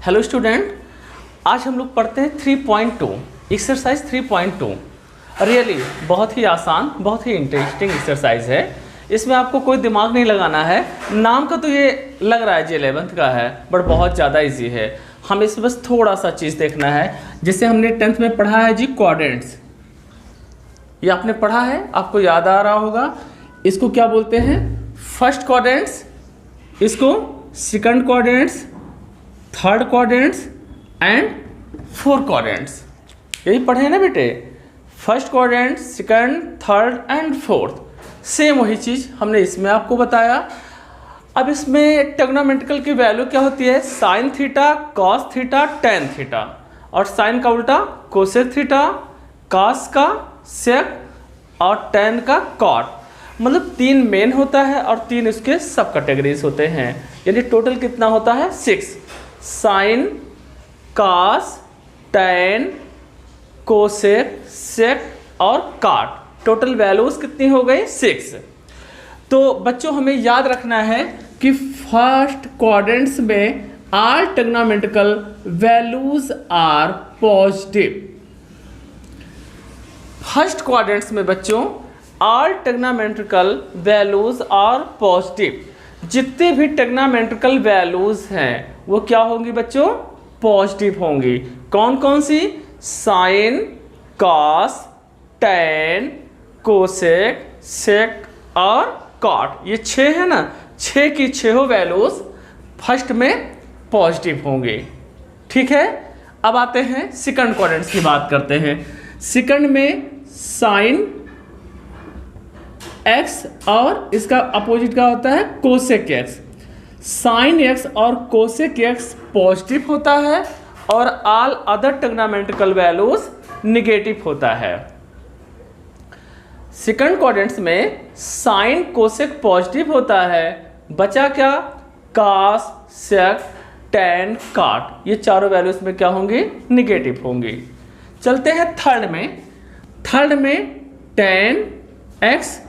Hello student, आज हम लोग पढ़ते हैं 3.2 एक्सरसाइज 3.2। रियली बहुत ही आसान, बहुत ही इंटरेस्टिंग एक्सरसाइज है। इसमें आपको कोई दिमाग नहीं लगाना है। नाम का तो ये लग रहा है जी 11th का है, बट बहुत ज़्यादा इजी है। हम इसमें बस थोड़ा सा चीज़ देखना है। जिससे हमने 10th में पढ़ा है जी क्वाड्रेंट्स, ये आपने पढ़ा है, आपको याद आ रहा होगा। इसको क्या बोलते हैं? फर्स्ट क्वाड्रेंट्स, इसको second quadrants, third quadrants and fourth quadrants. यही पढ़े हैं ना बेटे? First quadrant, second, third and fourth. Same वही चीज़ हमने इसमें आपको बताया। अब इसमें ट्रिग्नोमेट्रिकल की वैल्यू क्या होती है? Sine theta, cos theta, tan theta. और साइन का उल्टा कोसेक थीटा, कॉस का सेक और टेन का कॉट। मतलब 3 मेन होता है और 3 इसके सब कैटेगरीज होते हैं। यानी टोटल कितना होता है? 6। साइन, कॉस, टेन, कोसेक, सेक और कॉट। टोटल वैल्यूज कितनी हो गई? 6। तो बच्चों हमें याद रखना है कि फर्स्ट क्वाड्रेंट्स में all trigonometrical values are positive. First quadrants में बच्चों all trigonometrical values are positive. जितने भी ट्रिग्नोमेट्रिकल वैल्यूज हैं वो क्या होंगी बच्चों? पॉजिटिव होंगी। कौन कौन सी? साइन, कॉस, टेन, कोसेक, सेक और कॉट। ये 6 है ना, 6 की 6 वैल्यूज फर्स्ट में पॉजिटिव होंगे। ठीक है, अब आते हैं सेकंड क्वाड्रेंट्स की बात करते हैं। सेकंड में साइन एक्स और इसका अपोजिट क्या होता है? Cosec x. साइन एक्स और कोसेक एक्स पॉजिटिव होता है और all other trigonometrical values negative होता है। सेकंड क्वाड्रेंट्स में साइन कोसेक पॉजिटिव होता है, बचा क्या? Cos, sec, tan, cot. ये चारों वैल्यूज में क्या होंगी? निगेटिव होंगी। चलते हैं थर्ड में। थर्ड में टेन एक्स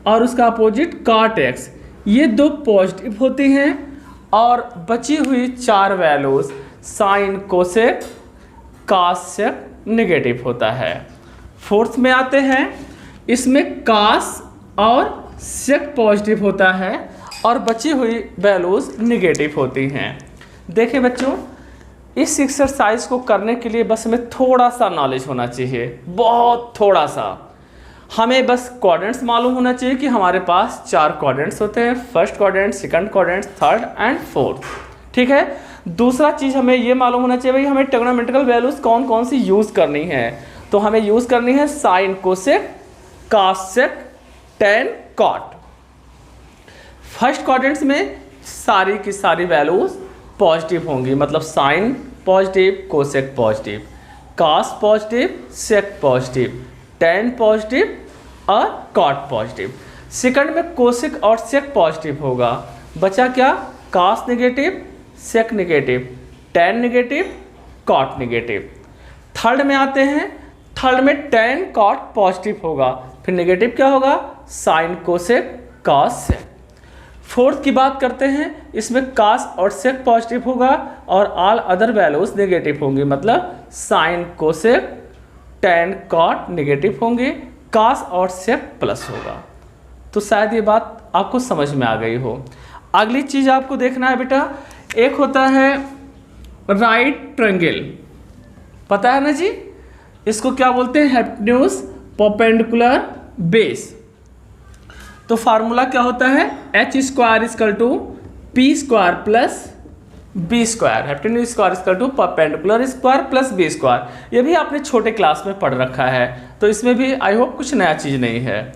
और उसका अपोजिट कॉट एक्स, ये 2 पॉजिटिव होती हैं और बची हुई 4 वैल्यूज साइन, कोसेक, कॉस, सेक निगेटिव होता है। फोर्थ में आते हैं। इसमें कॉस और सेक पॉजिटिव होता है और बची हुई वैल्यूज निगेटिव होती हैं। देखें बच्चों, इस एक्सरसाइज को करने के लिए बस हमें थोड़ा सा नॉलेज होना चाहिए, बहुत थोड़ा सा। हमें बस क्वाड्रेंट्स मालूम होना चाहिए कि हमारे पास 4 क्वाड्रेंट्स होते हैं। First quadrant, second quadrant, third and fourth. ठीक है। दूसरा चीज़ हमें ये मालूम होना चाहिए भाई हमें ट्रिग्नोमेट्रिकल वैल्यूज कौन कौन सी यूज़ करनी है। तो हमें यूज़ करनी है sine, cosec, cos, sec, tan, cot. First quadrants में सारी की सारी वैल्यूज पॉजिटिव होंगी, मतलब sine positive, cosec positive, cos positive, sec positive, tan positive और कॉट पॉजिटिव। सेकंड में कोसेक और सेक पॉजिटिव होगा, बचा क्या? Cos negative, sec negative, tan negative, cot negative. Third में आते हैं। थर्ड में टेन, कॉट पॉजिटिव होगा, फिर नेगेटिव क्या होगा? साइन, कोसेक, कॉस, सेक। फोर्थ की बात करते हैं। इसमें कॉस और सेक पॉजिटिव होगा और ऑल अदर वैल्यूज नेगेटिव होंगी, मतलब sine, cosec, tan, cot negative होंगे, कॉस और सेक प्लस होगा। तो शायद ये बात आपको समझ में आ गई हो। अगली चीज़ आपको देखना है बेटा, एक होता है राइट ट्रायंगल, पता है ना जी? इसको क्या बोलते हैं? Hypotenuse perpendicular base. तो फार्मूला क्या होता है? h square equal to P square plus B square. Hypotenuse square equal to perpendicular square plus B square. ये भी आपने छोटे क्लास में पढ़ रखा है, तो इसमें भी आई होप कुछ नया चीज़ नहीं है।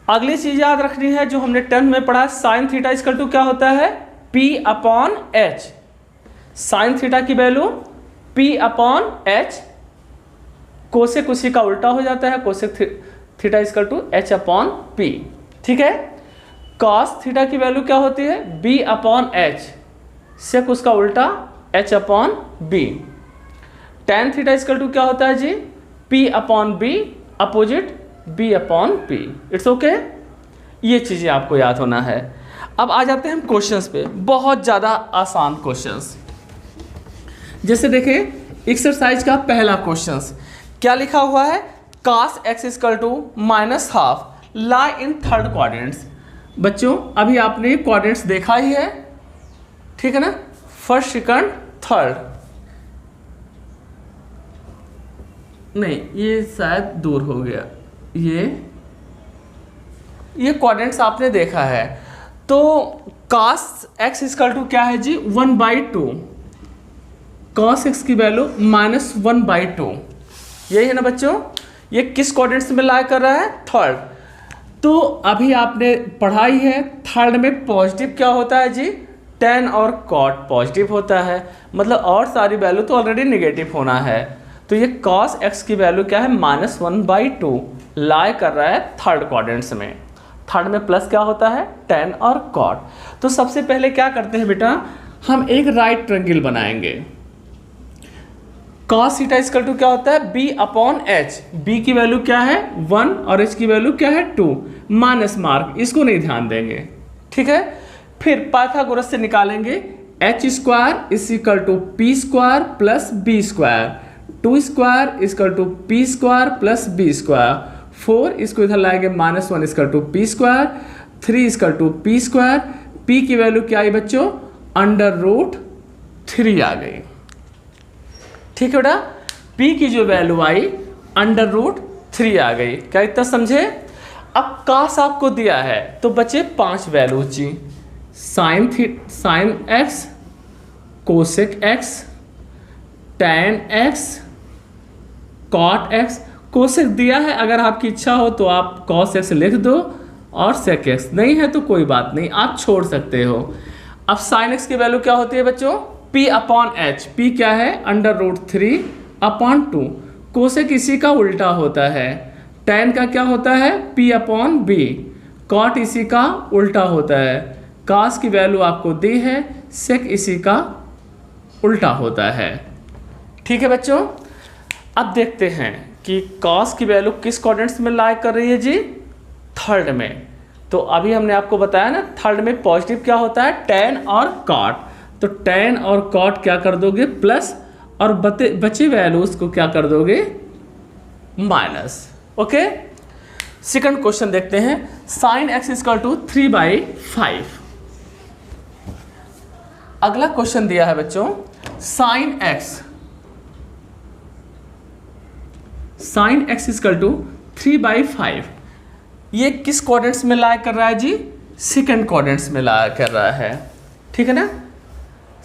अगली चीज़ याद रखनी है जो हमने 10th में पढ़ा, साइन थीटा इक्वल टू क्या होता है? P upon H. Sine theta की value P upon H, cosec उसी का उल्टा हो जाता है, cosec theta equal to H upon P। ठीक है। कॉस थीटा की वैल्यू क्या होती है? B अपॉन एच, सेक उसका उल्टा H upon B. Tan theta equal to क्या होता है जी? P upon B, opposite B upon P। It's okay. ये चीज़ें आपको याद होना है। अब आ जाते हैं हम क्वेश्चंस पे, बहुत ज़्यादा आसान क्वेश्चंस। जैसे देखें एक्सरसाइज का पहला क्वेश्चन क्या लिखा हुआ है, cos x equal to minus half lie in third quadrants. बच्चों अभी आपने क्वाड्रेंट्स देखा ही है, ठीक है ना, फर्स्ट सेकंड थर्ड, नहीं ये शायद दूर हो गया, ये क्वाड्रेंट्स आपने देखा है। तो cos x इक्वल टू क्या है जी 1/2, cos x की वैल्यू -1/2, यही है ना बच्चों। ये किस क्वाड्रेंट्स में लाई कर रहा है, थर्ड। तो अभी आपने पढ़ाई है थर्ड में पॉजिटिव क्या होता है जी, tan और cot पॉजिटिव होता है, मतलब और सारी वैल्यू तो ऑलरेडी नेगेटिव होना है। तो ये cos x की वैल्यू क्या है -1/2 लाई कर रहा है थर्ड क्वाड्रेंट्स में। थर्ड में प्लस क्या होता है, tan और cot। तो सबसे पहले क्या करते हैं बेटा, हम एक राइट ट्रायंगल बनाएंगे। cos थीटा इक्वल टू क्या होता है b/h, b की वैल्यू क्या है 1 और h की वैल्यू क्या है 2, माइनस मार्क, इसको नहीं ध्यान देंगे, ठीक है। फिर पाइथागोरस से निकालेंगे h square is equal to P square plus B square, 2 square equal to P square plus B square, 4 इसको इधर लाएंगे -1 equal to P square, 3 equal to P square, P की वैल्यू क्या आई बच्चों √3 आ गई, ठीक है बेटा। p की जो वैल्यू आई √3 आ गई, क्या इतना समझे। अब cos आपको दिया है तो बचे 5 वैल्यू जी, sine x, cosec x, tan x, cot x। Cosec दिया है, अगर आपकी इच्छा हो तो आप cos x लिख दो और sec x, नहीं है तो कोई बात नहीं, आप छोड़ सकते हो। अब sin x की वैल्यू क्या होती है बच्चों p/h, p क्या है √3/2, कोसेक इसी का उल्टा होता है, tan का क्या होता है p/b, cot इसी का उल्टा होता है, cos की वैल्यू आपको दी है, sec इसी का उल्टा होता है, ठीक है बच्चों। अब देखते हैं कि cos की वैल्यू किस क्वाड्रेंट्स में लाई कर रही है जी, थर्ड में। तो अभी हमने आपको बताया ना थर्ड में पॉजिटिव क्या होता है tan और cot, तो tan और cot क्या कर दोगे प्लस, और बचे वैल्यूज को क्या कर दोगे माइनस, ओके। सेकंड क्वेश्चन देखते हैं, sin x इक्वल टू 3/5। अगला क्वेश्चन दिया है बच्चों sin x इक्वल टू 3/5, ये किस क्वाड्रेंट्स में लाई कर रहा है जी, सेकंड क्वाड्रेंट्स में लाई कर रहा है, ठीक है ना।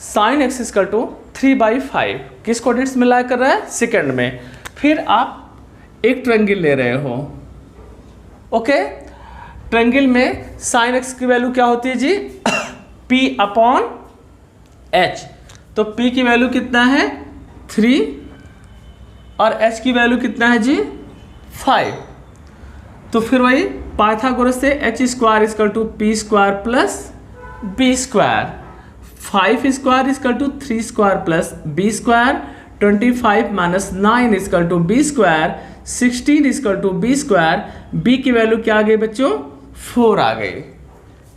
sin x इक्वल टू 3/5 किस क्वाड्रेंट्स में लाई कर रहा है, सेकंड में। फिर आप एक ट्रायंगल ले रहे हो, ओके। ट्रायंगल में sin x की वैल्यू क्या होती है जी p/h, तो p की वैल्यू कितना है 3 और h की वैल्यू कितना है जी 5। तो फिर वही पाइथागोरस से h square equal to P square plus B square, 5 square equal to 3 square plus B square, 25 minus 9 equal to B square, 16 equal to B square, B की वैल्यू क्या आ गई बच्चों 4 आ गई।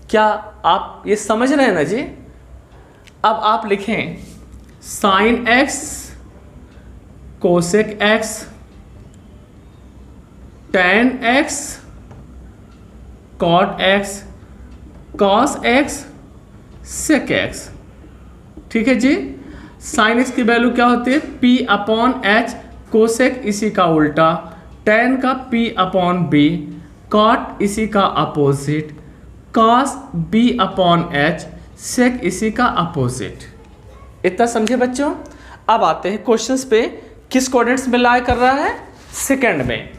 क्या आप ये समझ रहे हैं ना जी। अब आप लिखें sin x, cosec x, tan x, cot x, cos x, sec x, ठीक है जी। sin x की वैल्यू क्या होती है p/h, कोसेक इसी का उल्टा, tan का p/b, cot इसी का अपोजिट, cos b/h, sec इसी का अपोजिट। इतना समझे बच्चों। अब आते हैं क्वेश्चंस पे, किस कोऑर्डिनेट्स में लाई कर रहा है, सेकंड में।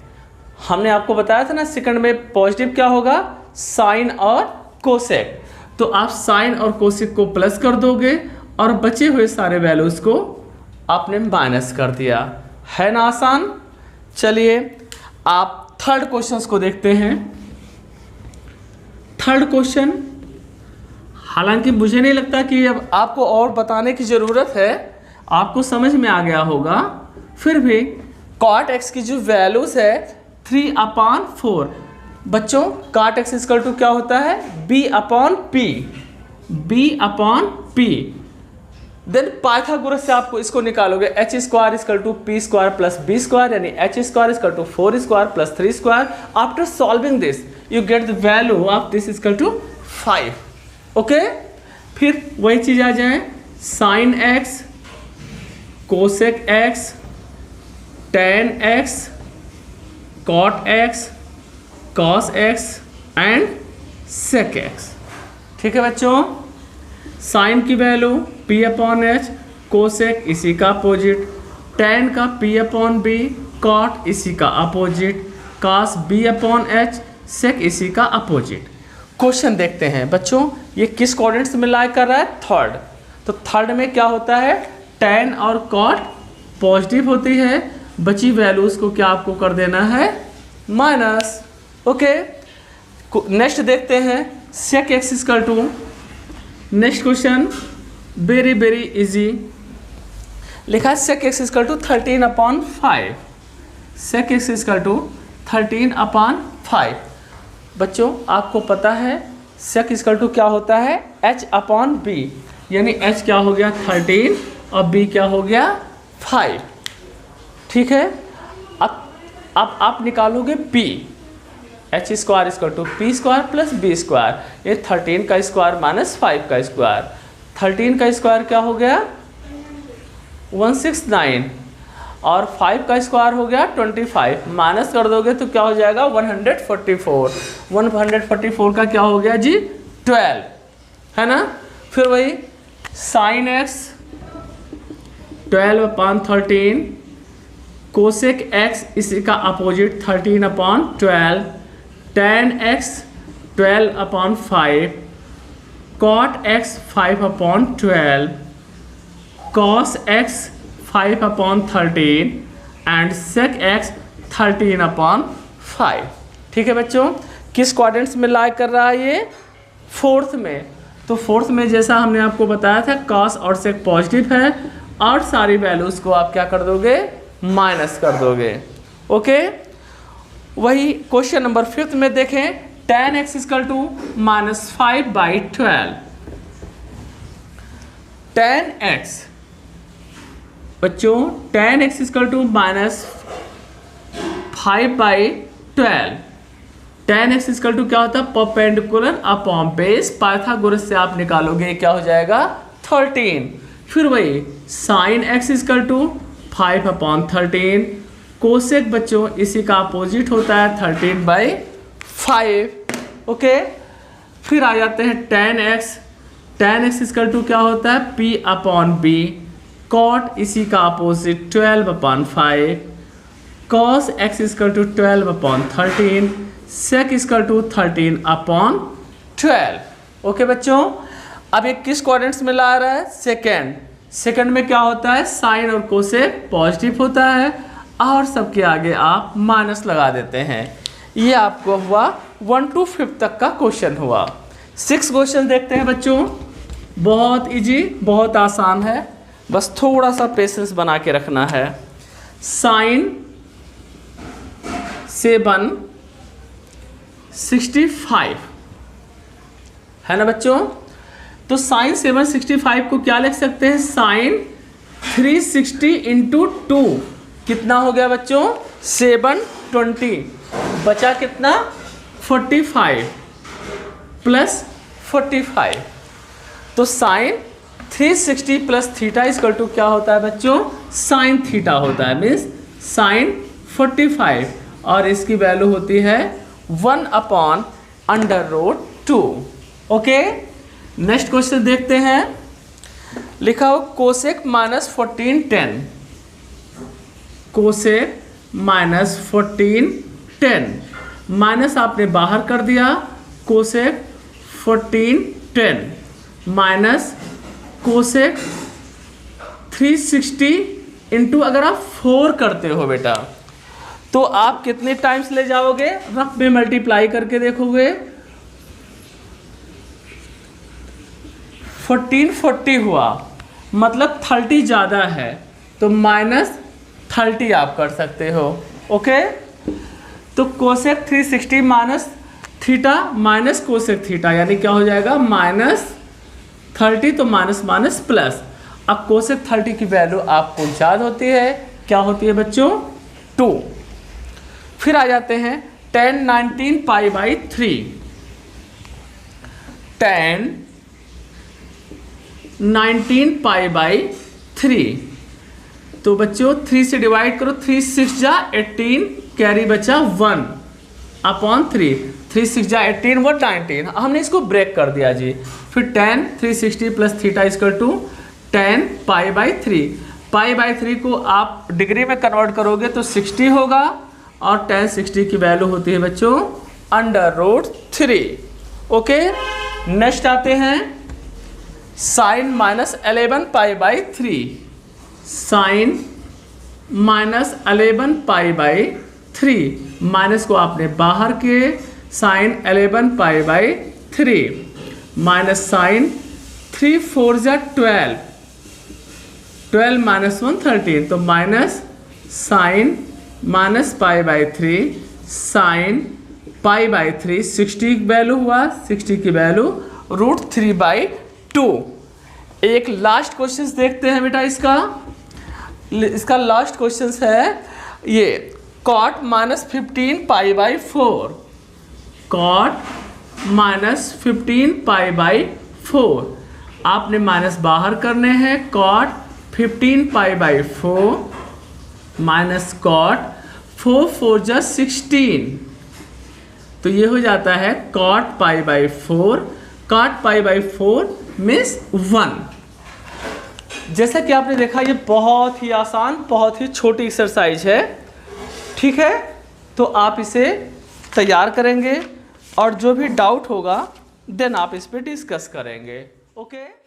हमने आपको बताया था ना सेकंड में पॉजिटिव क्या होगा साइन और कोसेक, तो आप साइन और कोसेक को प्लस कर दोगे और बचे हुए सारे वैल्यूज को आपने माइनस कर दिया, है ना आसान। चलिए आप थर्ड क्वेश्चन को देखते हैं। थर्ड क्वेश्चन, हालांकि मुझे नहीं लगता कि अब आपको और बताने की ज़रूरत है, आपको समझ में आ गया होगा, फिर भी cot x की जो वैल्यूज है 3/4, बच्चों cot x इक्वल टू क्या होता है b/p, b/p, देन पाइथागोरस से आपको इसको निकालोगे, H square equal to P square plus B square, यानी H square equal to 4 square plus 3 square. After solving this you get the value of this equal to 5। Okay, फिर वही चीज आ जाए, sine X, cosec X, tan X, cot X, cos X and sec X. ठीक है बच्चों, sine की value p upon H, cosec इसी का अपोजिट, टेन का p अपॉन बी, कॉट इसी का अपोजिट, कास b अपॉन एच, सेक इसी का अपोजिट। क्वेश्चन देखते हैं बच्चों, ये किस कोऑर्डिनेट्स में लाई कर रहा है, थर्ड। तो थर्ड में क्या होता है, टेन और कॉट पॉजिटिव होती है, बची वैल्यूज को क्या आपको कर देना है, माइनस। ओके, नेक्स्ट देखते हैं, sec X equal to, next question very very easy लिखा है, sec X equal to 13 upon 5, sec X equal to 13 upon 5। बच्चों आपको पता है सेक इक्वल टू क्या होता है, h अपॉन बी, यानी h क्या हो गया 13 और b क्या हो गया 5। ठीक है, अब आप निकालोगे p, H square equal to P square plus B square, ये 13 का स्क्वायर माइनस 5 का स्क्वायर, 13 का स्क्वायर क्या हो गया 169 और 5 का स्क्वायर हो गया 25, माइनस कर दोगे तो क्या हो जाएगा 144, 144 का क्या हो गया जी 12, है ना। फिर वही sine X 12 upon 13, cosec X इसी का opposite 13 upon 12, tan X 12 upon 5, cot X 5 upon 12, cos X 5 upon 13 and sec X 13 upon 5। ठीक है बच्चों, किस क्वाड्रेंट्स में लाई कर रहा है ये, फोर्थ में। तो फोर्थ में जैसा हमने आपको बताया था कॉस और सेक पॉजिटिव है और सारी वैल्यूज को आप क्या कर दोगे, माइनस कर दोगे। ओके, वही क्वेश्चन नंबर 5 में देखें, tan x equal to -5/12, tan x बच्चों tan x equal to -5/12, tan x equal to क्या होता है, परपेंडिकुलर अपॉन बेस, पाइथागोरस से आप निकालोगे क्या हो जाएगा 13। फिर वही sine x equal to 5 upon 13, cosec बच्चों इसी का अपोजिट होता है 13/5। ओके, फिर आ जाते हैं tan x इक्वल टू क्या होता है p अपॉन b, कॉट इसी का opposite 12 upon 5, cos x equal to 12 upon 13, sec equal to 13 upon 12। Okay बच्चों, अब ये किस क्वाड्रेंट्स में ला रहा है, सेकेंड में क्या होता है, साइन और कोसेक पॉजिटिव होता है और सबके आगे आप माइनस लगा देते हैं। ये आपको हुआ 1 to 5 तक का क्वेश्चन हुआ। 6 क्वेश्चन देखते हैं बच्चों, बहुत इजी, बहुत आसान है, बस थोड़ा सा पेशेंस बना के रखना है। साइन 765 है ना बच्चों, तो साइन 765 को क्या लिख सकते हैं, साइन 360 इंटू 2 कितना हो गया बच्चों 720, बचा कितना 45 प्लस 45, तो sine 360 plus theta equal to क्या होता है बच्चों, साइन थीटा होता है, मीन्स साइन 45 और इसकी वैल्यू होती है 1/√2। ओके, नेक्स्ट क्वेश्चन देखते हैं, लिखा हो कोसेक -14 10, कोसेक -14 10, माइनस आपने बाहर कर दिया, कोसेक 14 10 माइनस कोसेक 360 इंटू अगर आप 4 करते हो बेटा तो आप कितने टाइम्स ले जाओगे, रफ में मल्टीप्लाई करके देखोगे, 1440 हुआ, मतलब 30 ज़्यादा है तो -30 आप कर सकते हो। ओके, तो cosec 360 minus theta minus cosec theta, यानी क्या हो जाएगा -30, तो माइनस माइनस प्लस, अब कोसेक 30 की वैल्यू आपको याद होती है, क्या होती है बच्चों? 2। फिर आ जाते हैं tan 19 pi by 3। tan 19 pi by 3, तो बच्चों 3 से डिवाइड करो, 3 6 जा 18, कैरी बचा 1 अपॉन 3, 3 6 जा 18 1 19। हमने इसको ब्रेक कर दिया जी। फिर tan 360 plus theta equal to tan pi by 3। Pi by 3 को आप डिग्री में कन्वर्ट करोगे तो 60 होगा, और tan 60 की वैल्यू होती है बच्चों √3। ओके, नेक्स्ट आते हैं sin -11 pi by 3। sin -11 pi by 3, minus को आपने बाहर किए, sin 11 pi by 3 minus sin 3 4 जा 12, 12 माइनस 1 13, तो minus sin minus pi by 3 sin pi by 3, 60 value हुआ, 60 की वैल्यू √3/2। एक लास्ट क्वेश्चन देखते हैं बेटा इसका लास्ट क्वेश्चन है ये cot -15 pi by 4। cot -15 pi by 4, आपने माइनस बाहर करने हैं, cot 15 pi by 4 minus cot 4 4 जा 16, तो ये हो जाता है cot pi by 4। cot pi by 4 means 1। जैसा कि आपने देखा ये बहुत ही आसान, बहुत ही छोटी एक्सरसाइज है, ठीक है। तो आप इसे तैयार करेंगे और जो भी डाउट होगा देन आप इस पर डिस्कस करेंगे। ओके।